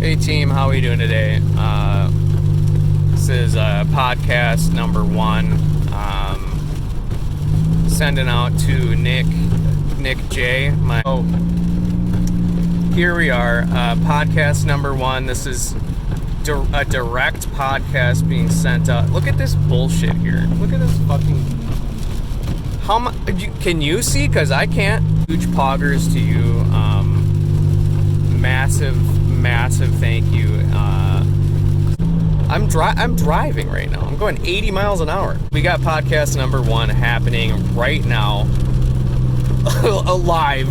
Hey team, how are we doing today? This is podcast number 1. Sending out to Nick J. Here we are, podcast number 1. This is a direct podcast being sent out. Look at this bullshit here. Look at this fucking. Can you see? Because I can't. Huge poggers to you. Massive thank you. I'm driving right now. I'm going 80 miles an hour. We got podcast number 1 happening right now. Alive.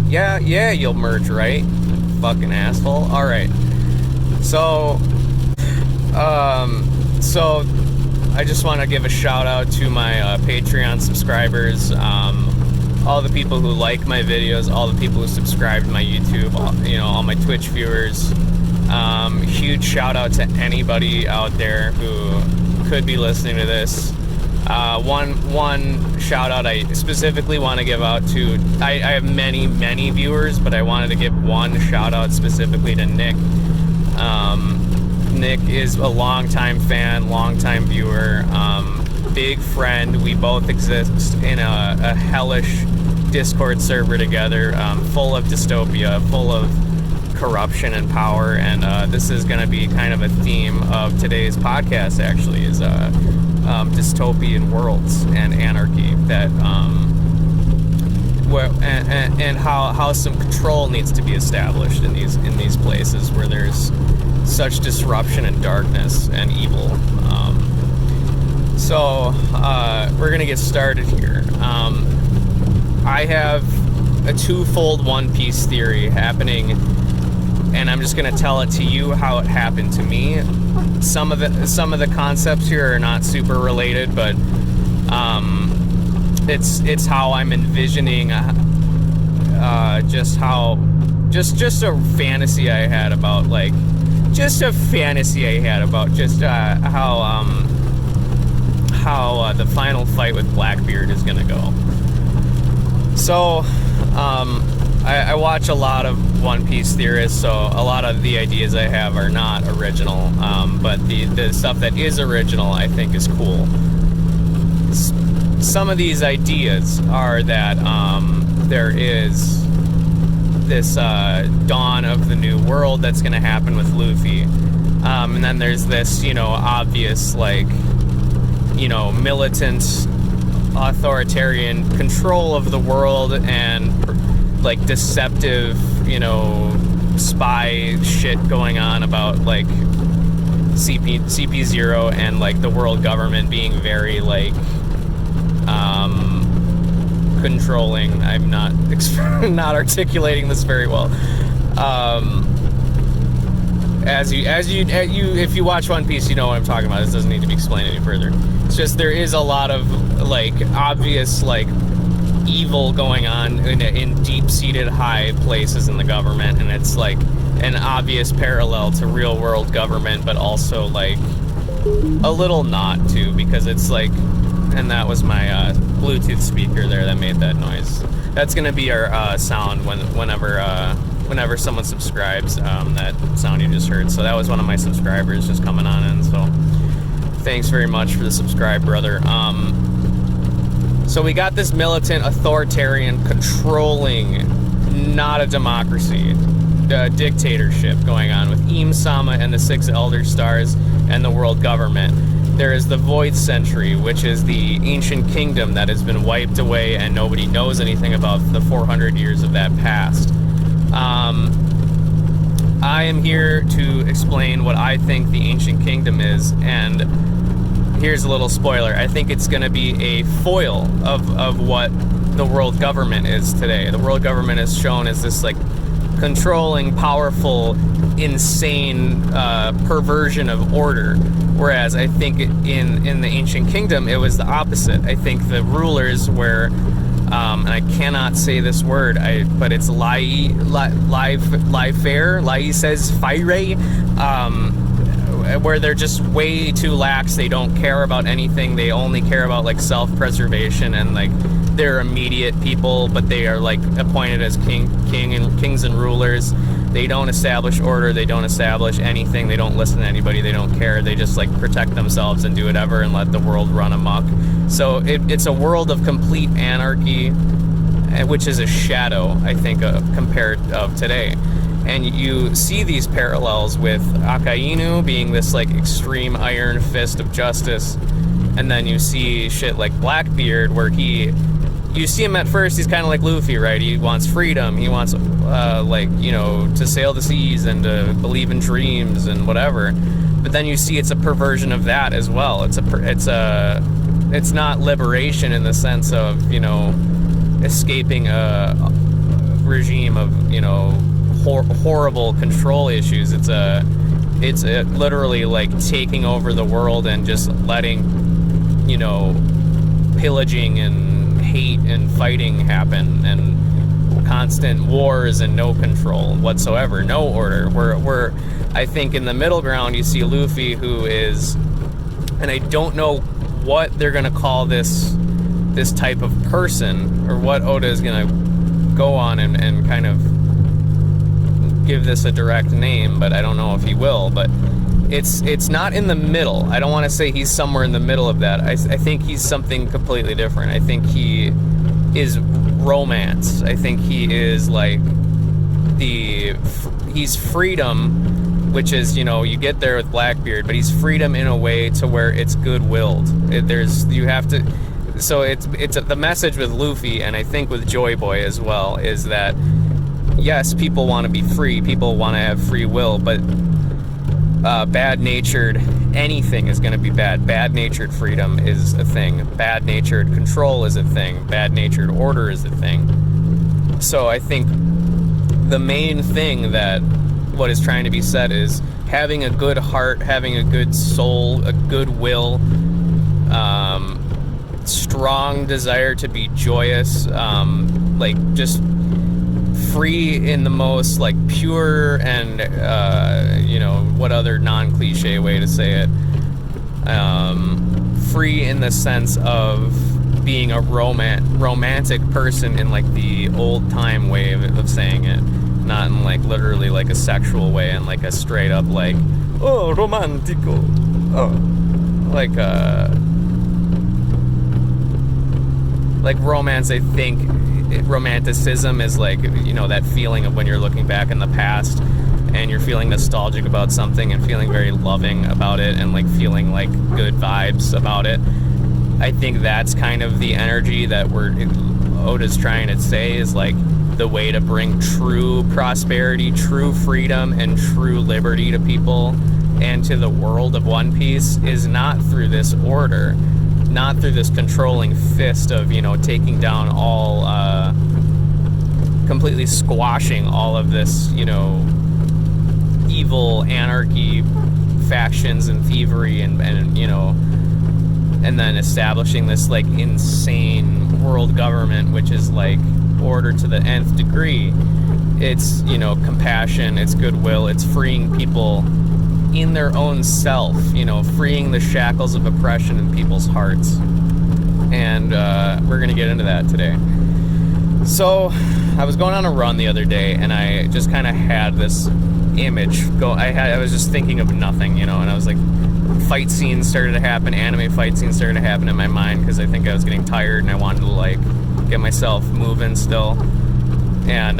Yeah, you'll merge, right? Fucking asshole. Alright. So I just want to give a shout out to my Patreon subscribers, all the people who like my videos, all the people who subscribe to my YouTube, all my Twitch viewers. Huge shout out to anybody out there who could be listening to this. One shout out I specifically want to give out to, I have many viewers, but I wanted to give one shout out specifically to Nick. Nick is a longtime fan, longtime viewer, big friend. We both exist in a hellish Discord server together, full of dystopia, full of corruption and power, and this is going to be kind of a theme of today's podcast, actually, is dystopian worlds and anarchy, that and how some control needs to be established in these places where there's such disruption and darkness and evil. So we're gonna get started here. I have a twofold One Piece theory happening, and I'm just gonna tell it to you how it happened to me. Some of the concepts here are not super related, but it's how I'm envisioning just a fantasy I had about how the final fight with Blackbeard is gonna go. So I watch a lot of One Piece theorists, so a lot of the ideas I have are not original, but the stuff that is original I think is cool. Some of these ideas are that there is this dawn of the new world that's going to happen with Luffy, and then there's this obvious militant authoritarian control of the world and deceptive spy shit going on about CP0 and the world government being very controlling. I'm not articulating this very well. If you watch One Piece, you know what I'm talking about. This doesn't need to be explained any further. It's just there is a lot of obvious evil going on in deep-seated high places in the government, and it's an obvious parallel to real world government, but also a little not too, because it's and that was my Bluetooth speaker there that made that noise. That's gonna be our sound whenever someone subscribes, that sound you just heard. So that was one of my subscribers just coming on in, so thanks very much for the subscribe, brother. So we got this militant, authoritarian, controlling, not a democracy, dictatorship going on with Im-sama and the 6 Elder Stars and the world government. There is the Void Century, which is the ancient kingdom that has been wiped away and nobody knows anything about the 400 years of that past. I am here to explain what I think the ancient kingdom is, and here's a little spoiler. I think it's going to be a foil of what the world government is today. The world government is shown as this controlling, powerful, insane perversion of order, whereas I think in the ancient kingdom it was the opposite. I think the rulers were and I cannot say this word, but it's where they're just way too lax. They don't care about anything. They only care about self-preservation and their immediate people, but they are like appointed as kings and rulers. They don't establish order. They don't establish anything. They don't listen to anybody. They don't care. They just like protect themselves and do whatever and let the world run amok. So it's a world of complete anarchy, which is a shadow, I think, compared of today. And you see these parallels with Akainu being this like extreme iron fist of justice, and then you see shit like Blackbeard, where you see him at first, he's kind of like Luffy, right? He wants freedom. He wants, to sail the seas and to believe in dreams and whatever. But then you see it's a perversion of that as well. It's not liberation in the sense of, escaping a regime of, horrible control issues. It's literally like taking over the world and just letting, pillaging and hate and fighting happen, and constant wars and no control whatsoever, no order. We're I think in the middle ground you see Luffy, who is, and I don't know what they're gonna call this type of person, or what Oda is gonna go on and kind of give this a direct name, but I don't know if he will. But it's not in the middle. I don't want to say he's somewhere in the middle of that. I think he's something completely different. I think he is romance. I think he is like he's freedom, which is, you get there with Blackbeard, but he's freedom in a way to where it's good-willed. So it's the message with Luffy, and I think with Joy Boy as well, is that yes, people want to be free, people want to have free will, but bad-natured anything is going to be bad. Bad-natured freedom is a thing. Bad-natured control is a thing. Bad-natured order is a thing. So I think the main thing that what is trying to be said is having a good heart, having a good soul, a good will, strong desire to be joyous, just free in the most like pure and what other non-cliche way to say it, free in the sense of being a romantic person in like the old time way of saying it, not in like literally like a sexual way and like a straight up like romantico, like romance. I think romanticism is like, that feeling of when you're looking back in the past and you're feeling nostalgic about something and feeling very loving about it and like feeling like good vibes about it. I think that's kind of the energy that Oda's trying to say is like the way to bring true prosperity, true freedom, and true liberty to people and to the world of One Piece is not through this order, not through this controlling fist of, taking down all, completely squashing all of this, evil anarchy, factions and thievery and then establishing this like insane world government, which is like order to the nth degree. It's, compassion, it's goodwill, it's freeing people in their own self, freeing the shackles of oppression in people's hearts. And we're going to get into that today. So I was going on a run the other day, and I just kind of had this image I was just thinking of nothing, and I was like, fight scenes started to happen, anime fight scenes started to happen in my mind, because I think I was getting tired and I wanted to like get myself moving still. And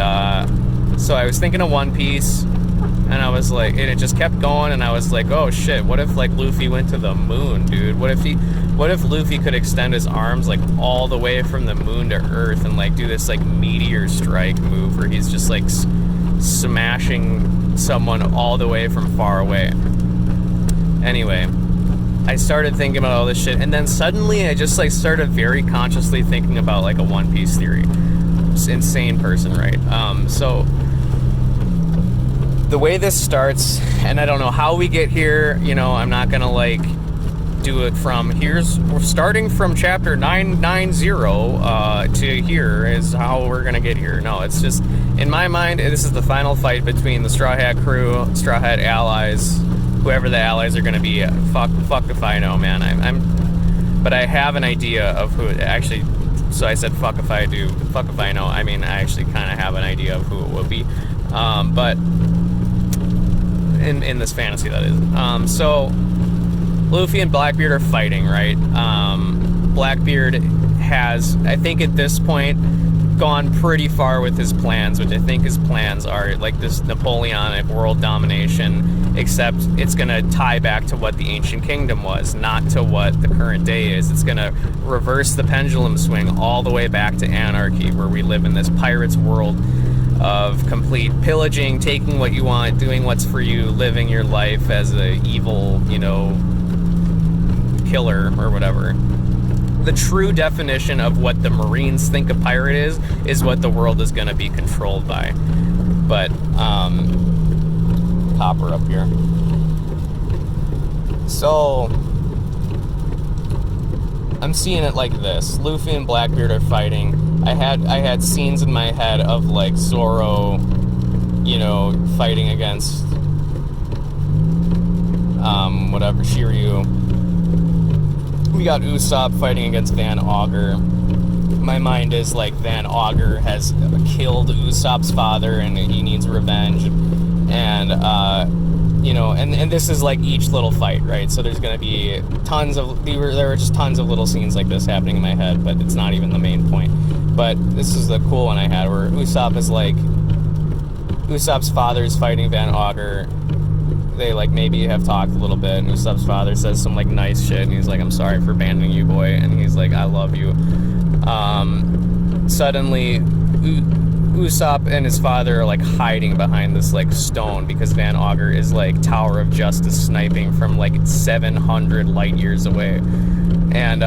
so I was thinking of One Piece, and I was like, and it just kept going, and I was like, oh shit, what if like Luffy went to the moon, dude? What if Luffy could extend his arms like all the way from the moon to Earth and like do this like meteor strike move where he's just like smashing someone all the way from far away. Anyway, I started thinking about all this shit, and then suddenly I just like started very consciously thinking about like a One Piece theory. Just insane person, right? So the way this starts, and I don't know how we get here, I'm not gonna like do it from we're starting from chapter 990 to here is how we're gonna get here. No, it's just, in my mind, this is the final fight between the Straw Hat crew, Straw Hat allies, whoever the allies are gonna be. Fuck if I know, man. But I have an idea of who. Actually, So I said, fuck if I do, fuck if I know. I mean, I actually kind of have an idea of who it would be. But in this fantasy, that is. So Luffy and Blackbeard are fighting, right? Blackbeard has, I think at this point, gone pretty far with his plans, which I think his plans are like this Napoleonic world domination, except it's going to tie back to what the ancient kingdom was, not to what the current day is. It's going to reverse the pendulum swing all the way back to anarchy, where we live in this pirate's world of complete pillaging, taking what you want, doing what's for you, living your life as a evil, you know, killer or whatever. The true definition of what the Marines think a pirate is what the world is going to be controlled by. But, copper up here. So, I'm seeing it like this. Luffy and Blackbeard are fighting. I had scenes in my head of, like, Zoro, you know, fighting against, whatever, Shiryu. We got Usopp fighting against Van Augur. My mind is like Van Augur has killed Usopp's father and he needs revenge. And, you know, and this is like each little fight, right? So there's going to be there were just tons of little scenes like this happening in my head, but it's not even the main point. But this is the cool one I had where Usopp's father is fighting Van Augur. They, like, maybe have talked a little bit, and Usopp's father says some, like, nice shit, and he's like, I'm sorry for abandoning you, boy, and he's like, I love you. Suddenly, Usopp and his father are, like, hiding behind this, like, stone, because Van Augur is, like, Tower of Justice sniping from, like, 700 light years away. And,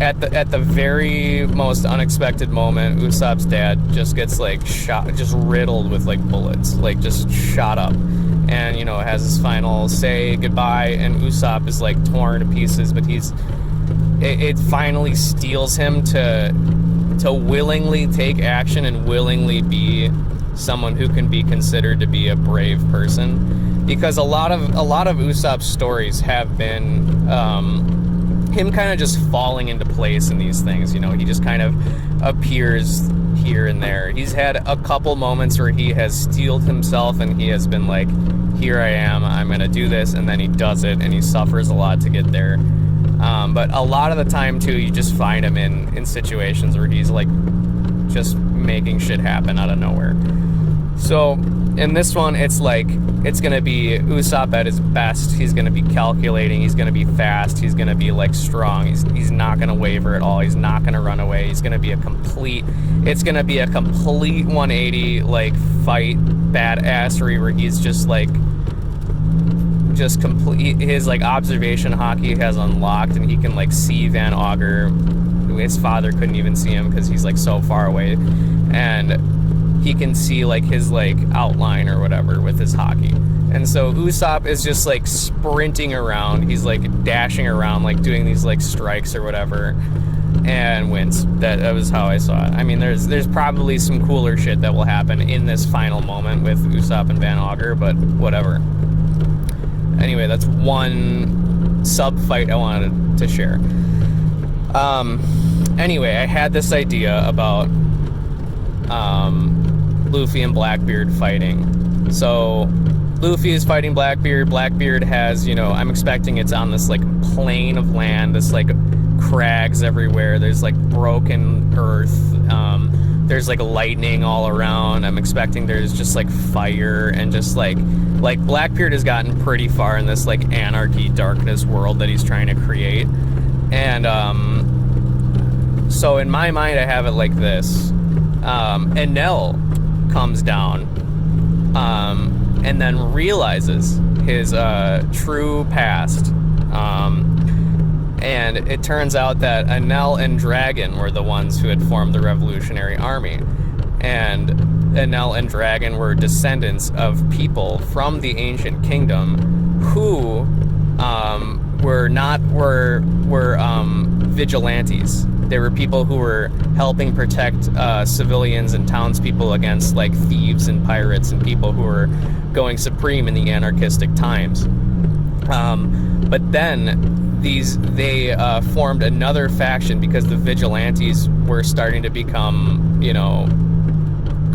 at the very most unexpected moment, Usopp's dad just gets, like, shot, just riddled with, like, bullets, like, just shot up. And, you know, has his final say goodbye, and Usopp is, like, torn to pieces, but it finally steels him to willingly take action and willingly be someone who can be considered to be a brave person. Because a lot of Usopp's stories have been, him kind of just falling into place in these things, you know, he just kind of appears here and there. He's had a couple moments where he has steeled himself and he has been like, here I am, I'm gonna do this, and then he does it and he suffers a lot to get there. But a lot of the time too, you just find him in situations where he's like just making shit happen out of nowhere. So in this one, it's like, it's going to be Usopp at his best. He's going to be calculating. He's going to be fast. He's going to be, like, strong. He's not going to waver at all. He's not going to run away. It's going to be a complete 180, like, fight badassery where he's just, like, just complete, his, like, observation hockey has unlocked, and he can, like, see Van Augur. His father couldn't even see him because he's, like, so far away. And he can see, like, his, like, outline or whatever with his hockey. And so Usopp is just, like, sprinting around. He's, like, dashing around, like, doing these, like, strikes or whatever, and wins. That was how I saw it. I mean, there's probably some cooler shit that will happen in this final moment with Usopp and Van Augur, but whatever. Anyway, that's one sub-fight I wanted to share. Anyway, I had this idea about Luffy and Blackbeard fighting. So Luffy is fighting Blackbeard. Blackbeard has, you know, I'm expecting it's on this, like, plain of land, this, like, crags everywhere. There's, like, broken earth. There's, like, lightning all around. I'm expecting there's just, like, fire and just, like Blackbeard has gotten pretty far in this, like, anarchy, darkness world that he's trying to create. And, so in my mind, I have it like this. Enel comes down, and then realizes his true past. And it turns out that Enel and Dragon were the ones who had formed the Revolutionary Army. And Enel and Dragon were descendants of people from the ancient kingdom who were vigilantes. They were people who were helping protect civilians and townspeople against, like, thieves and pirates and people who were going supreme in the anarchistic times. But then they formed another faction because the vigilantes were starting to become,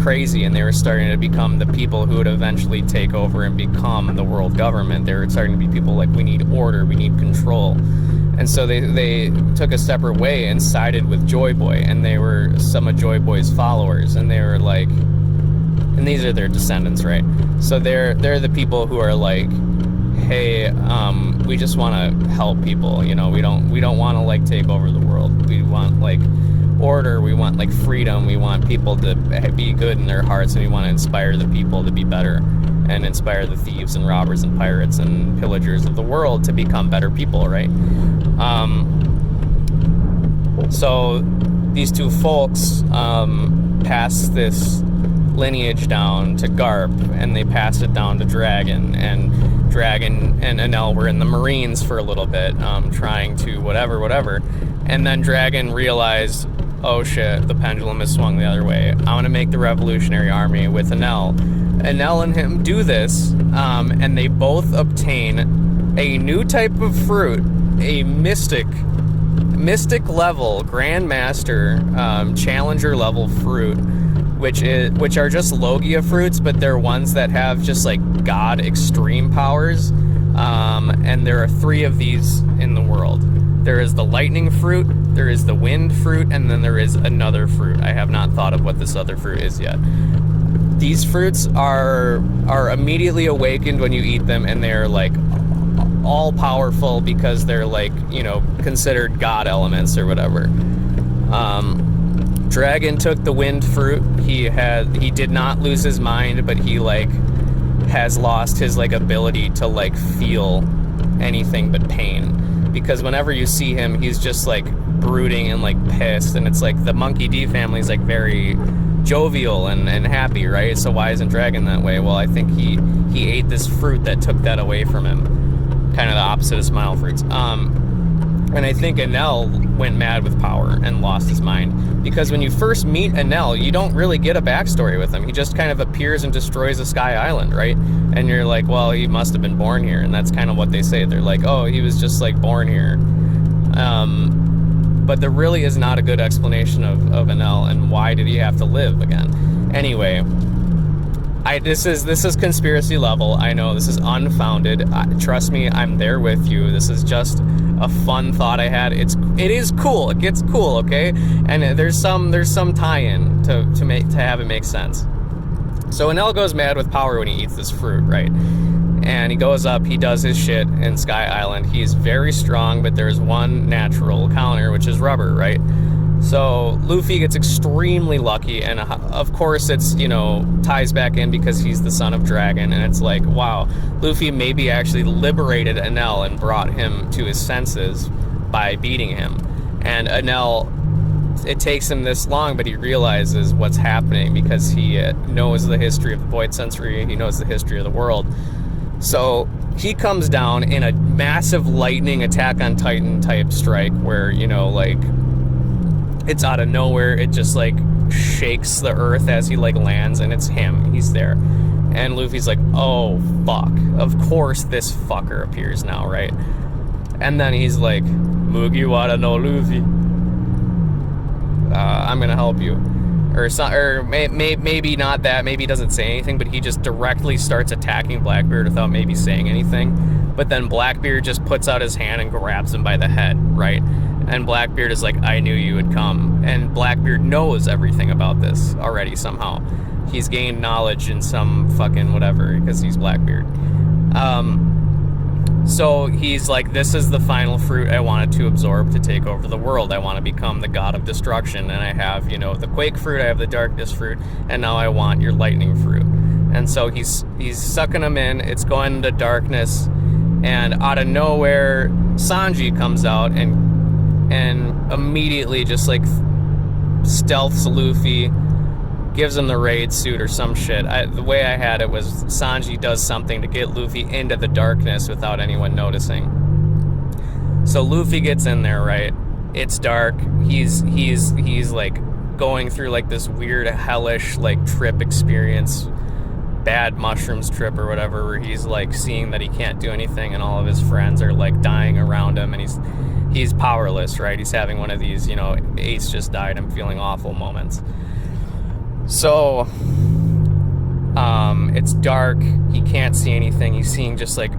crazy, and they were starting to become the people who would eventually take over and become the world government. They were starting to be people like, we need order, we need control. And so they took a separate way and sided with Joy Boy, and they were some of Joy Boy's followers, and they were like, and these are their descendants, right? So they're the people who are like, hey, we just want to help people, we don't want to like take over the world. We want like order, we want like freedom, we want people to be good in their hearts, and we want to inspire the people to be better, and inspire the thieves and robbers and pirates and pillagers of the world to become better people, right? So these two folks passed this lineage down to Garp, and they passed it down to Dragon, and Dragon and Enel were in the Marines for a little bit, trying to whatever, and then Dragon realized, oh shit, the pendulum has swung the other way. I want to make the Revolutionary Army with Enel. Enel and him do this, and they both obtain a new type of fruit, a mystic level, Grandmaster, Challenger level fruit, which are just Logia fruits, but they're ones that have just like God extreme powers. And there are 3 of these in the world. There is the lightning fruit, there is the wind fruit, and then there is another fruit. I have not thought of what this other fruit is yet. These fruits are immediately awakened when you eat them, and they're like all powerful because they're like, considered God elements or whatever. Dragon took the wind fruit. He did not lose his mind, but he like has lost his like ability to like feel anything but pain, because whenever you see him, he's just like brooding and like pissed, and it's like the Monkey D family is like very jovial and happy, right? So why isn't Dragon that way? Well, I think he ate this fruit that took that away from him, kind of the opposite of smile fruits. And I think Enel went mad with power and lost his mind, because when you first meet Enel, you don't really get a backstory with him. He just kind of appears and destroys a sky island, right? And you're like, well, he must have been born here, and that's kind of what they say. They're like, oh, he was just like born here. But there really is not a good explanation of Enel and why did he have to live again. Anyway, this is conspiracy level. I know this is unfounded. Trust me, I'm there with you. This is just a fun thought I had. It is cool. It gets cool, okay? And there's some tie-in to have it make sense. So Enel goes mad with power when he eats this fruit, right? And he goes up, he does his shit in Sky Island. He's very strong, but there's one natural counter, which is rubber, right? So Luffy gets extremely lucky, and of course it's, ties back in because he's the son of Dragon, and it's like, wow, Luffy maybe actually liberated Enel and brought him to his senses by beating him. And Enel, it takes him this long, but he realizes what's happening because he knows the history of the Void Sensory, he knows the history of the world. So he comes down in a massive lightning Attack on Titan type strike where, it's out of nowhere. It just like shakes the earth as he like lands, and it's him. He's there. And Luffy's like, oh, fuck. Of course this fucker appears now, right? And then he's like, Mugiwara no Luffy. I'm gonna help you. Or maybe not that. Maybe he doesn't say anything, but he just directly starts attacking Blackbeard without maybe saying anything. But then Blackbeard just puts out his hand and grabs him by the head, right? And Blackbeard is like, I knew you would come. And Blackbeard knows everything about this already somehow. He's gained knowledge in some fucking whatever, because he's Blackbeard. So he's like, this is the final fruit I wanted to absorb to take over the world. I want to become the god of destruction. And I have, the quake fruit, I have the darkness fruit, and now I want your lightning fruit. And so he's sucking them in. It's going into darkness. And out of nowhere, Sanji comes out and immediately just like stealths Luffy, gives him the raid suit or some shit. The way I had it was Sanji does something to get Luffy into the darkness without anyone noticing. So Luffy gets in there, right? It's dark. He's like going through like this weird hellish like trip experience bad mushrooms trip or whatever, where he's like seeing that he can't do anything and all of his friends are like dying around him, and he's powerless, right? He's having one of these, you know, Ace just died, I'm feeling awful moments. So it's dark, he can't see anything, he's seeing just like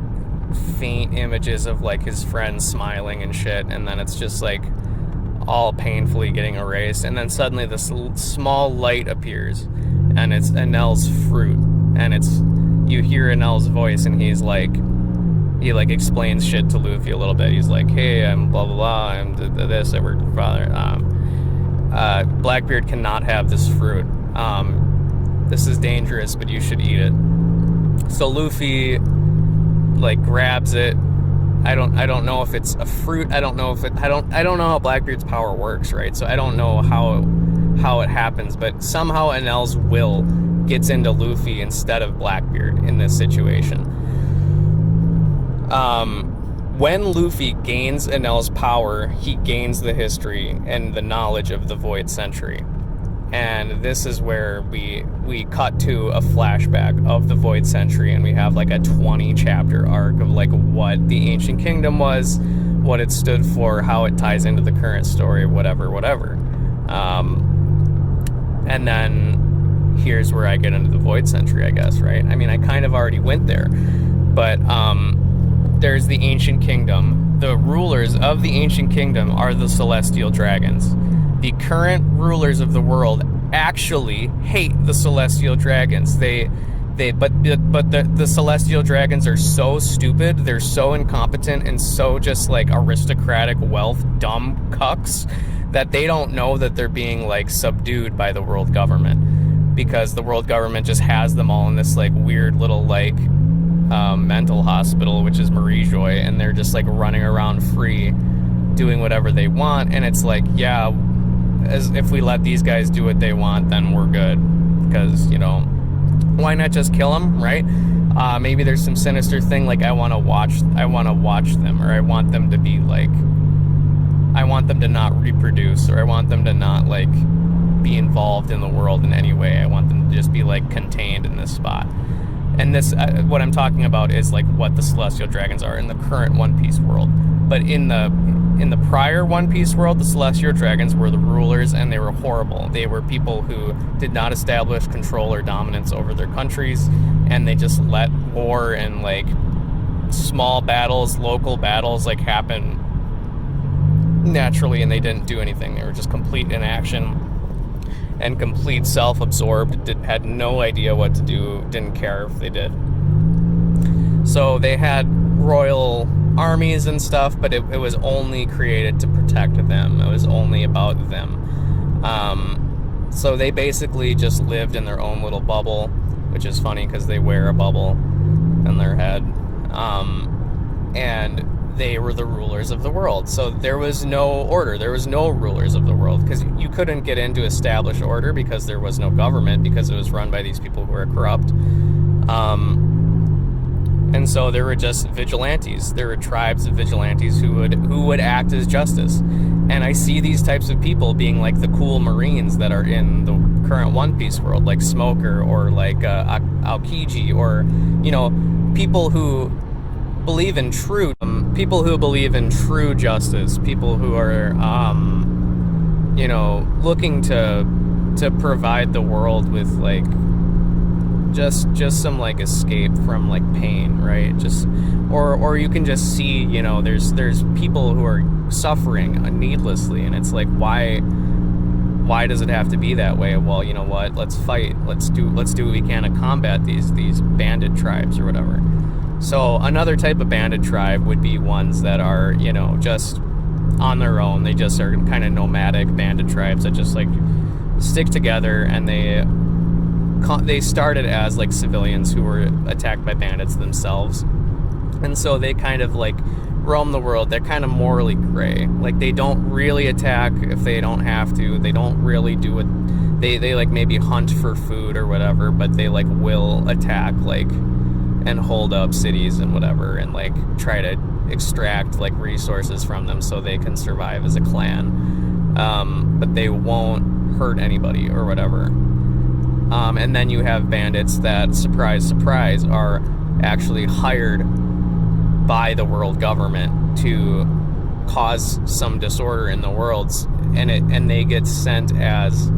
faint images of like his friends smiling and shit, and then it's just like all painfully getting erased, and then suddenly this small light appears, and it's Enel's fruit, and you hear Enel's voice, and he like explains shit to Luffy a little bit. He's like, hey, I'm blah blah blah, I'm this, I work for father. Blackbeard cannot have this fruit. This is dangerous, but you should eat it. So Luffy like grabs it. I don't know if it's a fruit. I don't know how Blackbeard's power works, right? So I don't know how it happens, but somehow Enel's will gets into Luffy instead of Blackbeard in this situation. When Luffy gains Enel's power, he gains the history and the knowledge of the Void Century. And this is where we cut to a flashback of the Void Century, and we have like a 20 chapter arc of like what the Ancient Kingdom was, what it stood for, how it ties into the current story, whatever. And then here's where I get into the Void Century, I guess, right? I mean, I kind of already went there, but there's the Ancient Kingdom. The rulers of the Ancient Kingdom are the Celestial Dragons. The current rulers of the world actually hate the Celestial Dragons. But the Celestial Dragons are so stupid, they're so incompetent and so just like aristocratic wealth dumb cucks that they don't know that they're being like subdued by the world government, because the world government just has them all in this like weird little like mental hospital, which is Marie Joy, and they're just like running around free doing whatever they want. And it's like, yeah, as if we let these guys do what they want, then we're good, because, you know, why not just kill them, right? Maybe there's some sinister thing, like I want to watch them, or I want them to be like, I want them to not reproduce, or I want them to not like be involved in the world in any way. I want them to just be like contained in this spot. And this, what I'm talking about is like what the Celestial Dragons are in the current One Piece world. But in the prior One Piece world, the Celestial Dragons were the rulers, and they were horrible. They were people who did not establish control or dominance over their countries, and they just let war and like small battles, local battles like happen naturally, and they didn't do anything. They were just complete inaction and complete self-absorbed, had no idea what to do, didn't care if they did. So they had royal armies and stuff, but it was only created to protect them. It was only about them. So they basically just lived in their own little bubble, which is funny because they wear a bubble in their head. And they were the rulers of the world. So there was no order. There was no rulers of the world, because you couldn't get into established order because there was no government, because it was run by these people who were corrupt. And so there were just vigilantes. There were tribes of vigilantes who would act as justice. And I see these types of people being like the cool Marines that are in the current One Piece world, like Smoker or like Aokiji, or, you know, people who believe in true justice, people who are you know, looking to provide the world with like just some like escape from like pain, right? Just or you can just see, you know, there's people who are suffering needlessly, and it's like, why does it have to be that way? Well, you know what, let's fight, let's do what we can to combat these bandit tribes or whatever. So another type of bandit tribe would be ones that are, you know, just on their own. They just are kind of nomadic bandit tribes that just like stick together, and they started as like civilians who were attacked by bandits themselves. And so they kind of like roam the world. They're kind of morally gray. Like they don't really attack if they don't have to. They don't really do it. They like maybe hunt for food or whatever, but they like will attack like and hold up cities and whatever, and like try to extract like resources from them so they can survive as a clan. But they won't hurt anybody or whatever. And then you have bandits that, surprise, surprise, are actually hired by the world government to cause some disorder in the world, and they get sent as,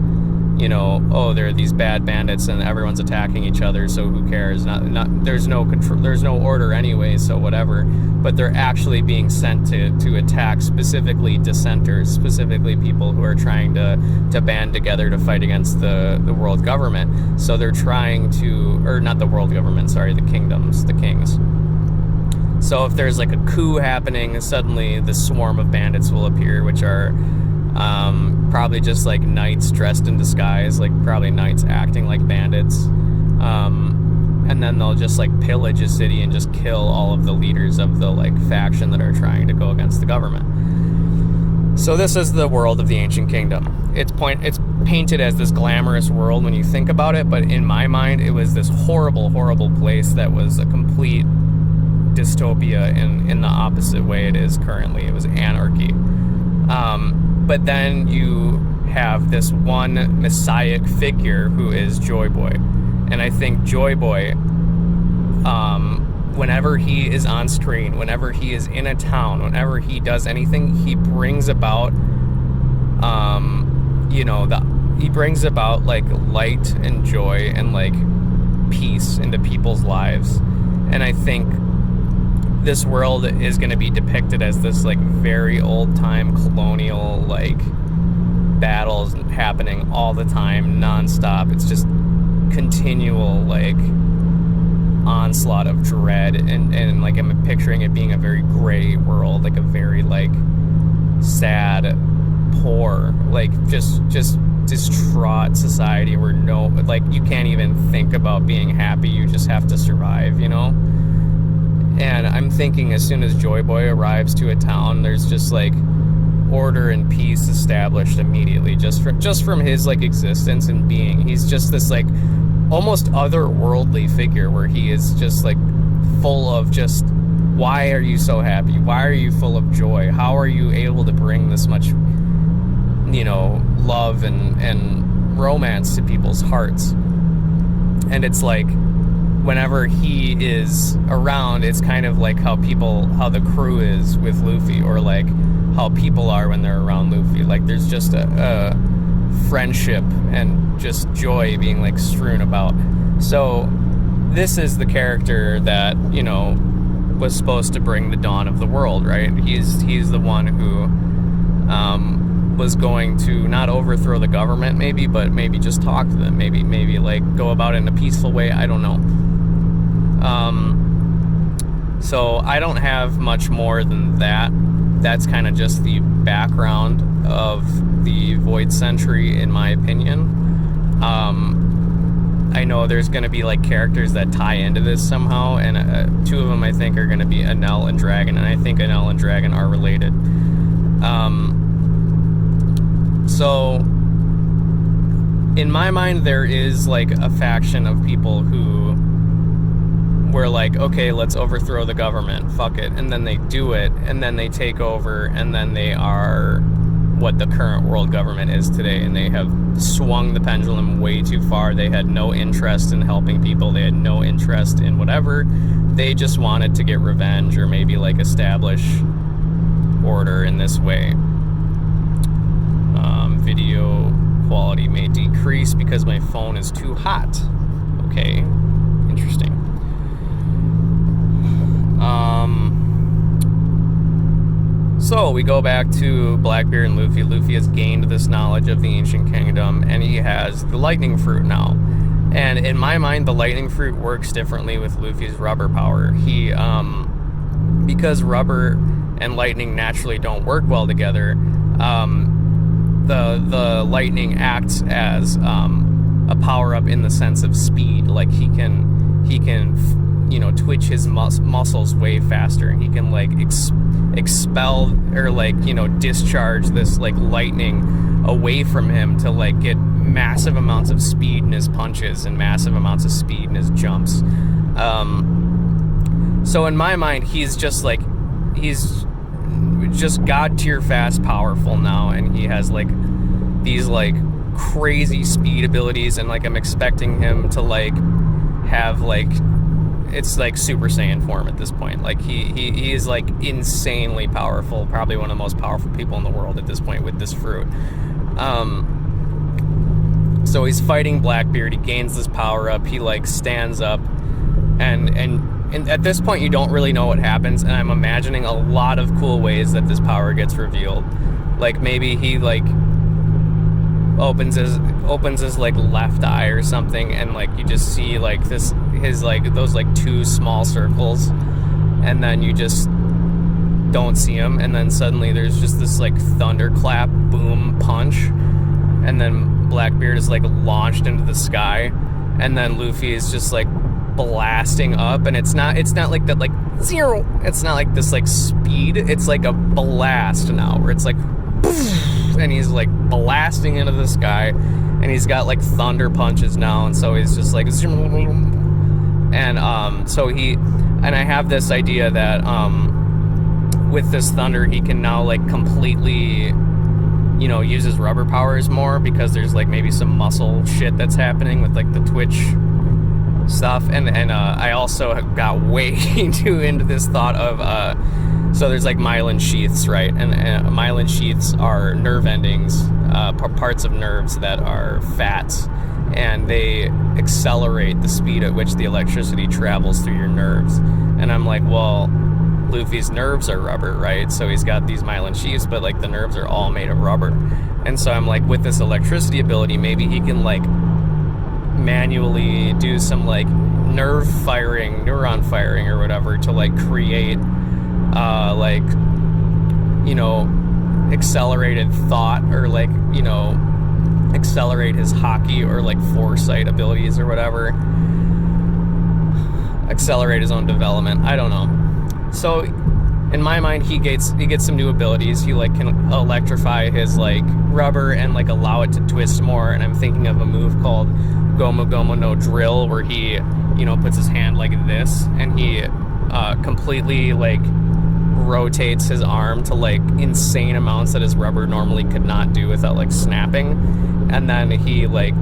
you know, oh, there are these bad bandits and everyone's attacking each other, so who cares? Not there's no control, there's no order anyway, so whatever. But they're actually being sent to attack specifically dissenters, specifically people who are trying to band together to fight against the world government. So they're trying to, or not the world government, sorry, the kingdoms, the kings. So if there's like a coup happening, suddenly the swarm of bandits will appear, which are probably just like knights dressed in disguise, like probably knights acting like bandits. And then they'll just like pillage a city and just kill all of the leaders of the like faction that are trying to go against the government. So this is the world of the Ancient Kingdom. It's painted as this glamorous world when you think about it, but in my mind, it was this horrible, horrible place that was a complete dystopia in the opposite way it is currently. It was anarchy. But then you have this one messiah figure who is Joy Boy. And I think Joy Boy, whenever he is on screen, whenever he is in a town, whenever he does anything, he brings about, he brings about like light and joy and like peace into people's lives. And I think this world is going to be depicted as this like very old time colonial like battles happening all the time, nonstop. It's just continual like onslaught of dread, and like I'm picturing it being a very gray world, like a very like sad, poor, like just distraught society where no, like you can't even think about being happy, you just have to survive, you know? And I'm thinking as soon as Joy Boy arrives to a town, there's just like order and peace established immediately, just from his like existence and being. He's just this like almost otherworldly figure where he is just like full of just, why are you so happy? Why are you full of joy? How are you able to bring this much, you know, love and romance to people's hearts? And it's like, whenever he is around, it's kind of like how the crew is with Luffy, or like how people are when they're around Luffy. Like there's just a friendship and just joy being like strewn about. So this is the character that, you know, was supposed to bring the dawn of the world, right? He's the one who was going to not overthrow the government maybe, but maybe just talk to them, maybe like go about it in a peaceful way, I don't know. So I don't have much more than that. That's kind of just the background of the Void Century, in my opinion. I know there's going to be like characters that tie into this somehow, and two of them I think are going to be Enel and Dragon, and I think Enel and Dragon are related. So in my mind, there is like a faction of people who were like, okay, let's overthrow the government, fuck it, and then they do it, and then they take over, and then they are what the current world government is today, and they have swung the pendulum way too far. They had no interest in helping people, they had no interest in whatever, they just wanted to get revenge, or maybe like establish order in this way. Video quality may decrease because my phone is too hot. Okay, interesting. So we go back to Blackbeard and Luffy. Luffy has gained this knowledge of the Ancient Kingdom, and he has the lightning fruit now. And in my mind, the lightning fruit works differently with Luffy's rubber power. He, because rubber and lightning naturally don't work well together, the lightning acts as a power up in the sense of speed. Like he can you know, twitch his muscles way faster, and he can like expel or like, you know, discharge this like lightning away from him to like get massive amounts of speed in his punches and massive amounts of speed in his jumps. So in my mind, he's just god tier fast powerful now, and he has like these like crazy speed abilities, and like I'm expecting him to like have like, it's like Super Saiyan form at this point. Like he is like insanely powerful, probably one of the most powerful people in the world at this point with this fruit. So he's fighting Blackbeard. He gains this power up. He like stands up, and at this point you don't really know what happens. And I'm imagining a lot of cool ways that this power gets revealed. Like maybe he like opens his like left eye or something, and like you just see like his like those like two small circles, and then you just don't see him, and then suddenly there's just this like thunderclap boom punch, and then Blackbeard is like launched into the sky, and then Luffy is just like blasting up, and it's not like that like zero, it's not like this like speed, it's like a blast now where it's like poof, and he's like blasting into the sky, and he's got like thunder punches now, and so he's just like, and so I have this idea that with this thunder he can now like completely, you know, use his rubber powers more, because there's like maybe some muscle shit that's happening with like the twitch stuff, and I also got way too into this thought of so there's like myelin sheaths, right? And myelin sheaths are nerve endings, parts of nerves that are fats, and they accelerate the speed at which the electricity travels through your nerves. And I'm like, well, Luffy's nerves are rubber, right? So he's got these myelin sheaths, but like the nerves are all made of rubber. And so I'm like, with this electricity ability, maybe he can like manually do some like neuron firing or whatever to like create like, you know, accelerated thought, or like, you know, accelerate his hockey or like foresight abilities or whatever, accelerate his own development. I don't know. So in my mind, he gets some new abilities. He like can electrify his like rubber and like allow it to twist more, and I'm thinking of a move called Gomu Gomu no Drill, where he, you know, puts his hand like this, and he completely like rotates his arm to like insane amounts that his rubber normally could not do without like snapping, and then he like,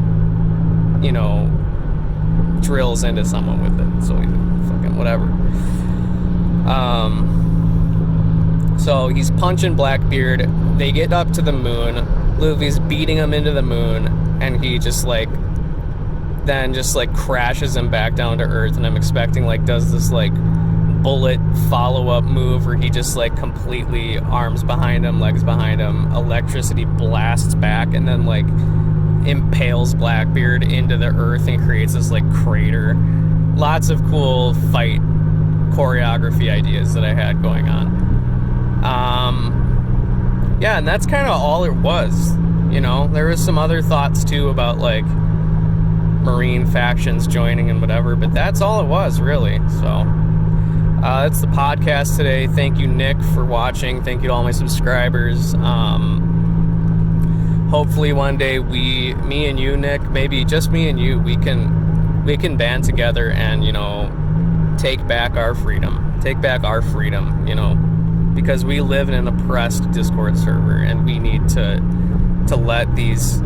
you know, drills into someone with it. So he fucking whatever. So he's punching Blackbeard. They get up to the moon. Luffy's beating him into the moon, and he just like then just like crashes him back down to earth. And I'm expecting like does this like bullet follow-up move where he just like completely arms behind him, legs behind him, electricity blasts back, and then like impales Blackbeard into the earth and creates this like crater. Lots of cool fight choreography ideas that I had going on. Yeah, and that's kind of all it was. You know, there was some other thoughts too about like Marine factions joining and whatever, but that's all it was really. So that's the podcast today. Thank you, Nick, for watching. Thank you to all my subscribers. Hopefully one day me and you, Nick, maybe just me and you, we can band together and, you know, take back our freedom, you know, because we live in an oppressed Discord server, and we need to let these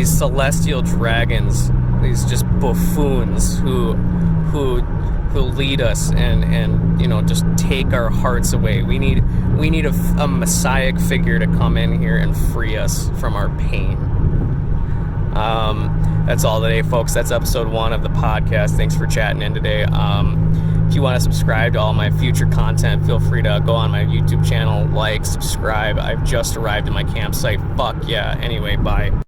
celestial dragons, these just buffoons who lead us and you know, just take our hearts away. We need a messiah figure to come in here and free us from our pain. That's all today, folks. That's episode 1 of the podcast. Thanks for chatting in today. If you want to subscribe to all my future content, feel free to go on my YouTube channel, like, subscribe. I've just arrived at my campsite. Fuck yeah. Anyway, bye.